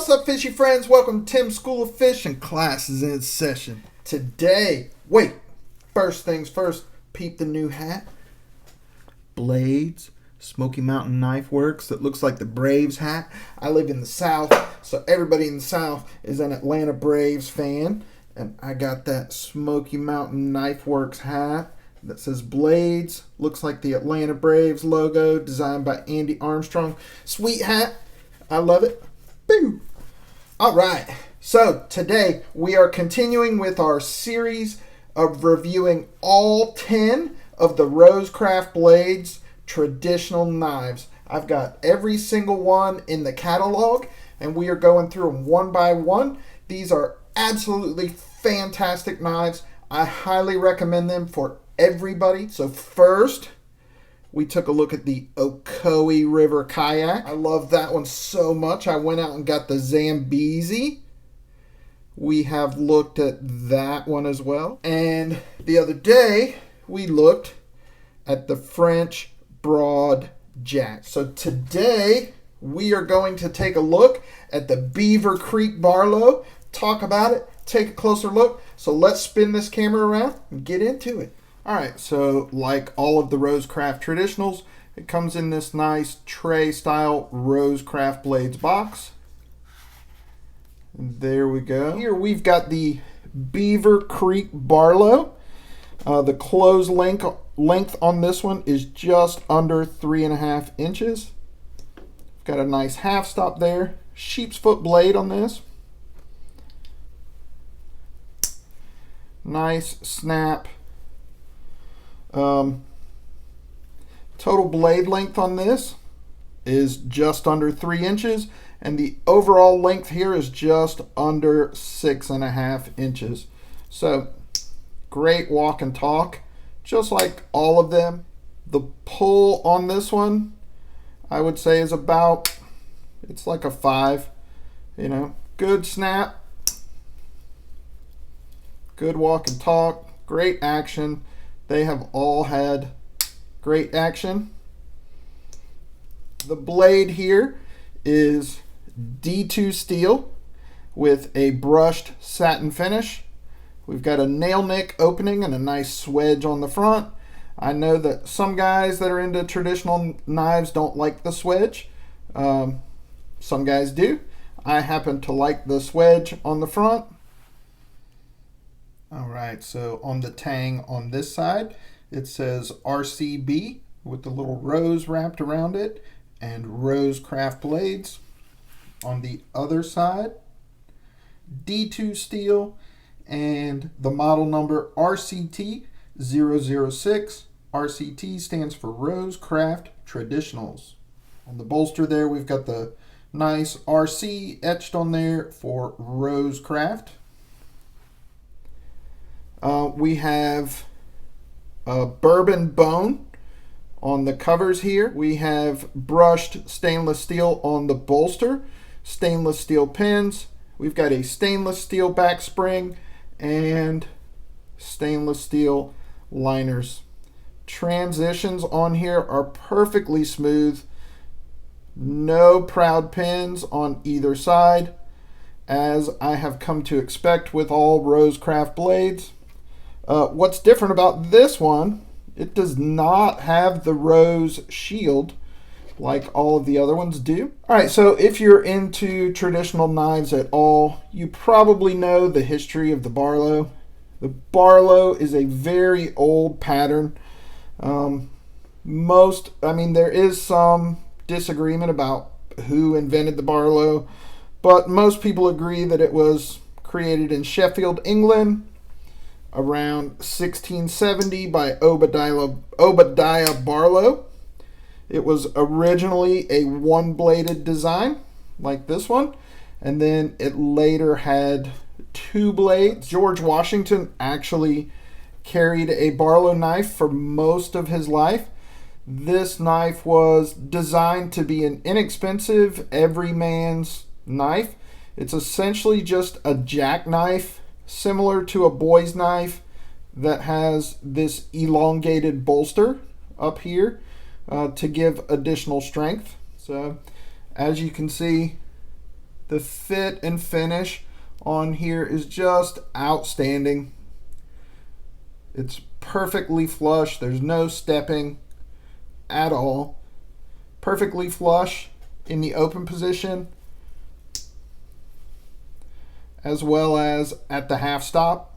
What's up, fishy friends? Welcome to Tim's School of Fish, and class is in session. Today, first things first, peep the new hat. Blades, Smoky Mountain Knife Works, that looks like the Braves hat. I live in the South, so everybody in the South is an Atlanta Braves fan. And I got that Smoky Mountain Knife Works hat that says Blades. Looks like the Atlanta Braves logo, designed by Andy Armstrong. Sweet hat. I love it. Boo! Alright, so today we are continuing with our series of reviewing all 10 of the Rosecraft Blades traditional knives. I've got every single one in the catalog, and we are going through them one by one. These are absolutely fantastic knives. I highly recommend them for everybody. So first, we took a look at the Ocoee River Kayak. I love that one so much. I went out and got the Zambezi. We have looked at that one as well. And the other day, we looked at the French Broad Jack. So today, we are going to take a look at the Beaver Creek Barlow, talk about it, take a closer look. So let's spin this camera around and get into it. Alright, so like all of the Rosecraft traditionals, it comes in this nice tray style Rosecraft Blades box. And there we go. Here we've got the Beaver Creek Barlow. The closed length on this one is just under 3.5 inches. Got a nice half stop there. Sheep's foot blade on this. Nice snap. Total blade length on this is just under 3 inches, and the overall length here is just under 6.5 inches. So great walk and talk, just like all of them. The pull on this one, I would say, is about, it's like a 5, you know, good snap, good walk and talk, great action. They have all had great action. The blade here is D2 steel with a brushed satin finish. We've got a nail nick opening and a nice swedge on the front. I know that some guys that are into traditional knives don't like the swedge. Some guys do. I happen to like the swedge on the front. Alright, so on the tang on this side, it says RCB with the little rose wrapped around it and Rosecraft Blades. On the other side, D2 steel and the model number RCT006. RCT stands for Rosecraft Traditionals. On the bolster there, we've got the nice RC etched on there for Rosecraft. We have a bourbon bone on the covers here. We have brushed stainless steel on the bolster, stainless steel pins. We've got a stainless steel back spring and stainless steel liners. Transitions on here are perfectly smooth. No proud pins on either side, as I have come to expect with all Rosecraft blades. What's different about this one, it does not have the rose shield like all of the other ones do. Alright, so if you're into traditional knives at all, you probably know the history of the Barlow. The Barlow is a very old pattern. There is some disagreement about who invented the Barlow, but most people agree that it was created in Sheffield, England, around 1670 by Obadiah Barlow. It was originally a one-bladed design like this one, and then it later had 2 blades. George Washington actually carried a Barlow knife for most of his life. This knife was designed to be an inexpensive everyman's knife. It's essentially just a jackknife, similar to a boy's knife, that has this elongated bolster up here to give additional strength. So as you can see, The fit and finish on here is just outstanding. It's perfectly flush. There's no stepping at all. Perfectly flush in the open position as well as at the half stop.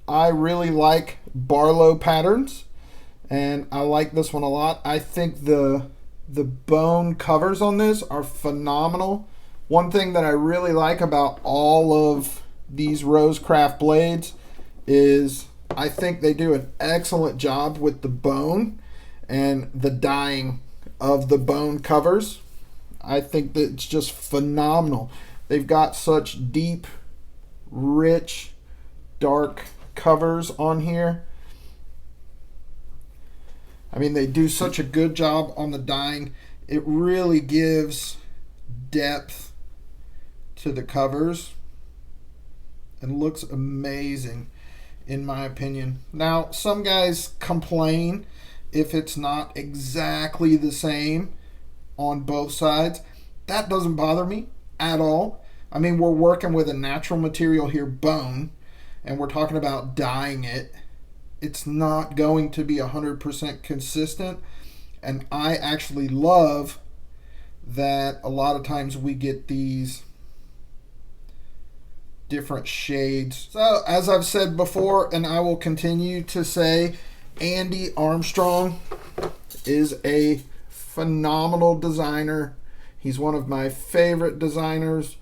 I really like Barlow patterns, and I like this one a lot. I think the bone covers on this are phenomenal. One thing that I really like about all of these Rosecraft blades is I think they do an excellent job with the bone and the dyeing of the bone covers. I think that it's just phenomenal. They've got such deep, rich, dark covers on here. I mean, they do such a good job on the dyeing. It really gives depth to the covers and looks amazing in my opinion. Now, some guys complain if it's not exactly the same on both sides. That doesn't bother me at all. I mean, we're working with a natural material here, bone, and we're talking about dyeing it. It's not going to be 100% consistent, and I actually love that a lot of times we get these different shades. So as I've said before, and I will continue to say, Andy Armstrong is a phenomenal designer. He's one of my favorite designers.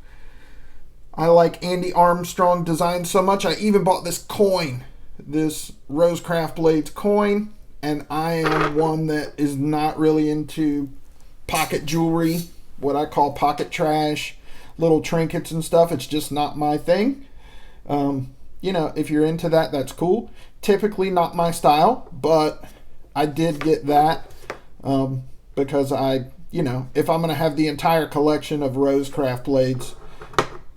I like Andy Armstrong design so much, I even bought this coin, this Rosecraft Blades coin, and I am one that is not really into pocket jewelry, what I call pocket trash, little trinkets and stuff. It's just not my thing. You know, if you're into that, that's cool. Typically not my style, but I did get that because you know, if I'm going to have the entire collection of Rosecraft blades,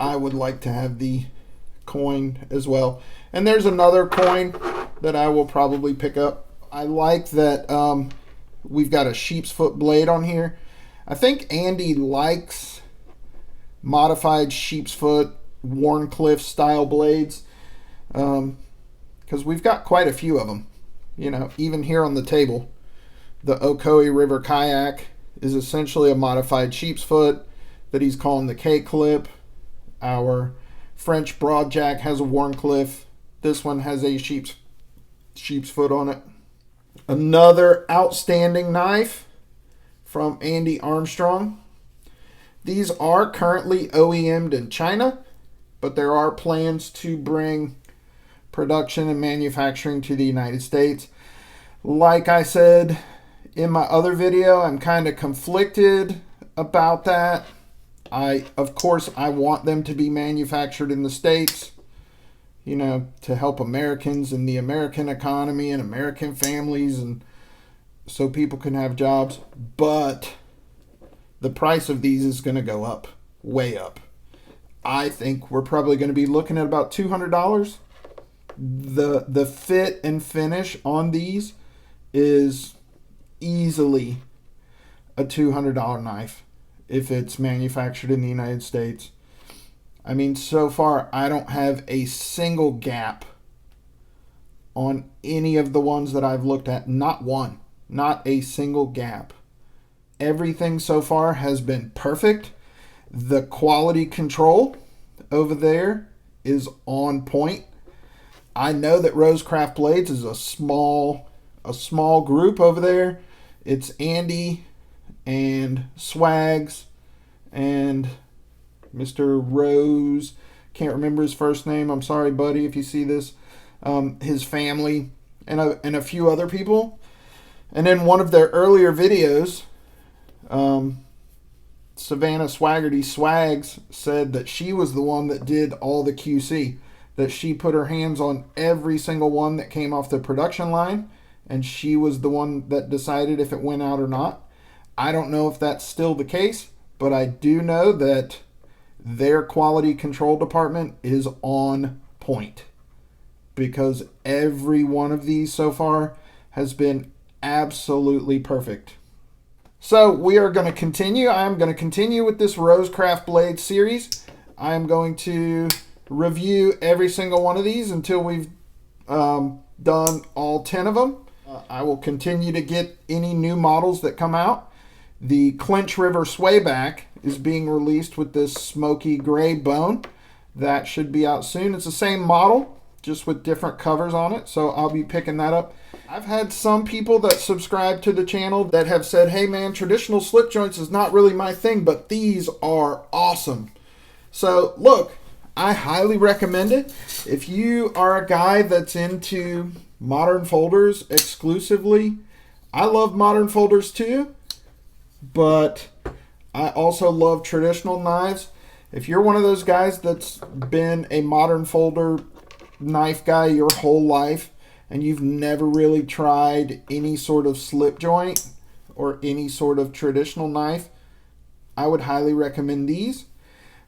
I would like to have the coin as well. And there's another coin that I will probably pick up. I like that we've got a sheep's foot blade on here. I think Andy likes modified sheep's foot, Warncliffe style blades, because we've got quite a few of them. You know, even here on the table, the Ocoee River Kayak is essentially a modified sheep's foot that he's calling the K-clip. Our French Broadjack has a Warncliffe. This one has a sheep's foot on it. Another outstanding knife from Andy Armstrong. These are currently OEM'd in China, but there are plans to bring production and manufacturing to the United States. Like I said in my other video, I'm kind of conflicted about that. Of course, I want them to be manufactured in the States, you know, to help Americans and the American economy and American families, and so people can have jobs. But the price of these is going to go up, way up. I think we're probably going to be looking at about $200. The fit and finish on these is easily a $200 knife if it's manufactured in the United States. I mean, so far I don't have a single gap on any of the ones that I've looked at. Not one, not a single gap. Everything so far has been perfect. The quality control over there is on point. I know that Rosecraft Blades is a small group over there. It's Andy and Swags and Mr. Rose, can't remember his first name. I'm sorry, buddy, if you see this. His family and a few other people. And in one of their earlier videos, Savannah Swaggerty Swags said that she was the one that did all the QC, that she put her hands on every single one that came off the production line, and she was the one that decided if it went out or not. I don't know if that's still the case, but I do know that their quality control department is on point, because every one of these so far has been absolutely perfect. So we are going to continue. I am going to continue with this Rosecraft blade series. I am going to review every single one of these until we've done all 10 of them. I will continue to get any new models that come out. The Clinch River Swayback is being released with this smoky gray bone. That should be out soon. It's the same model, just with different covers on it, so I'll be picking that up. I've had some people that subscribe to the channel that have said, hey man, traditional slip joints is not really my thing, but these are awesome. So look, I highly recommend it. If you are a guy that's into modern folders exclusively, I love modern folders too, but I also love traditional knives. If you're one of those guys that's been a modern folder knife guy your whole life and you've never really tried any sort of slip joint or any sort of traditional knife, I would highly recommend these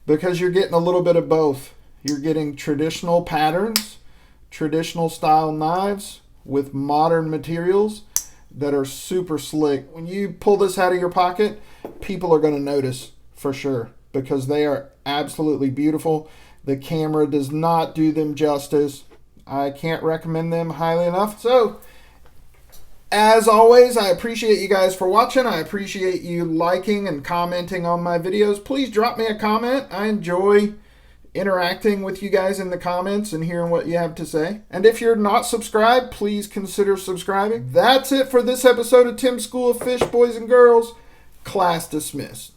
because you're getting a little bit of both. You're getting traditional patterns, traditional style knives with modern materials that are super slick. When you pull this out of your pocket, people are going to notice for sure because they are absolutely beautiful. The camera does not do them justice. I can't recommend them highly enough. So, as always, I appreciate you guys for watching. I appreciate you liking and commenting on my videos. Please drop me a comment. I enjoy interacting with you guys in the comments and hearing what you have to say. And if you're not subscribed, please consider subscribing. That's it for this episode of Tim's School of Fish, boys and girls. Class dismissed.